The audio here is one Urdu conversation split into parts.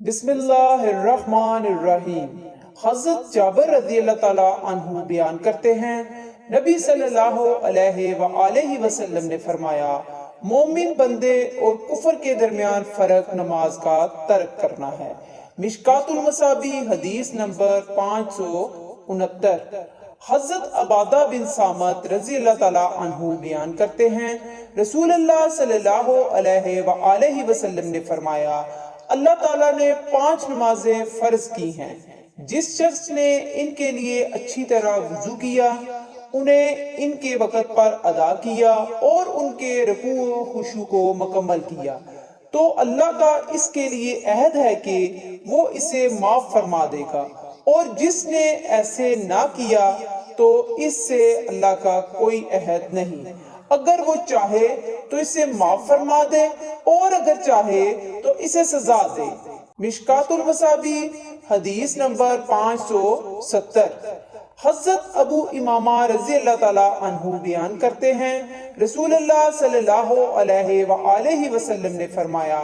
بسم اللہ الرحمن الرحیم۔ حضرت جابر رضی اللہ تعالی عنہ بیان کرتے ہیں، نبی صلی اللہ علیہ وآلہ وسلم نے فرمایا، مومن بندے اور کفر کے درمیان فرق نماز کا ترک کرنا ہے۔ مشکات المصابیح حدیث نمبر 569۔ حضرت عبادہ بن صامت رضی اللہ تعالی عنہ بیان کرتے ہیں، رسول اللہ صلی اللہ علیہ وآلہ وسلم نے فرمایا، اللہ تعالیٰ نے 5 نمازیں فرض کی ہیں، جس شخص نے ان کے لیے اچھی طرح وضو کیا، انہیں ان کے وقت پر ادا کیا اور ان کے رکوع و خشوع کو مکمل کیا، تو اللہ کا اس کے لیے عہد ہے کہ وہ اسے معاف فرما دے گا، اور جس نے ایسے نہ کیا تو اس سے اللہ کا کوئی عہد نہیں۔ اگر وہ چاہے تو اسے معاف فرما دے اور اگر چاہے تو اسے سزا دے۔ مشکات المصابیح حدیث نمبر 570۔ حضرت ابو امامہ رضی اللہ تعالی عنہ بیان کرتے ہیں، رسول اللہ صلی اللہ علیہ وآلہ وسلم نے فرمایا،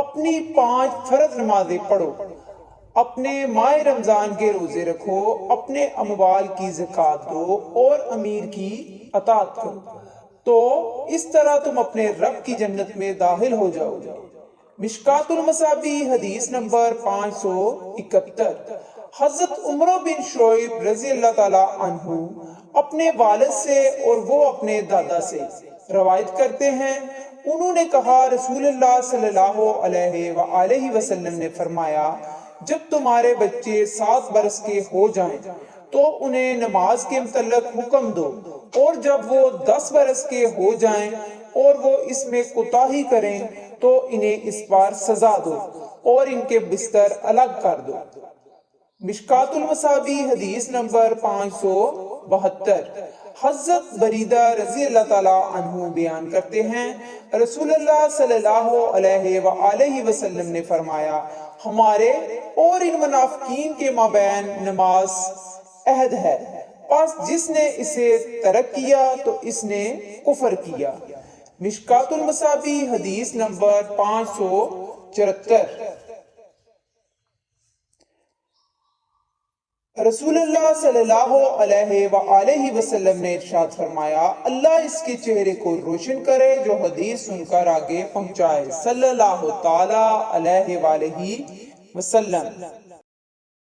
اپنی 5 فرض نمازیں پڑھو، اپنے ماہ رمضان کے روزے رکھو، اپنے اموال کی زکوٰۃ دو اور امیر کی اطاعت کرو، تو اس طرح تم اپنے رب کی جنت میں داخل ہو جاؤ گے۔ مشکات المصابیح حدیث نمبر 571۔ حضرت عمر بن شعیب رضی اللہ تعالی عنہ اپنے والد سے اور وہ اپنے دادا سے روایت کرتے ہیں، انہوں نے کہا، رسول اللہ صلی اللہ علیہ وآلہ وسلم نے فرمایا، جب تمہارے بچے 7 برس کے ہو جائیں تو انہیں نماز کے متعلق حکم دو، اور جب وہ 10 برس کے ہو جائیں اور وہ اس میں کوتاہی کریں تو انہیں اس پر سزا دو اور ان کے بستر الگ کر دو۔ مشکات المصابیح حدیث نمبر 572۔ حضرت بریدہ رضی اللہ تعالی عنہ بیان کرتے ہیں، رسول اللہ صلی اللہ علیہ وآلہ وسلم نے فرمایا، ہمارے اور ان منافقین کے مابین نماز عہد ہے، پس جس نے اسے ترک کیا تو اس نے کفر کیا۔ مشکات المصابیح حدیث نمبر 574۔ رسول اللہ صلی اللہ علیہ وآلہ وسلم نے ارشاد فرمایا، اللہ اس کے چہرے کو روشن کرے جو حدیث سن کر آگے پہنچائے، صلی اللہ تعالی علیہ وآلہ وسلم۔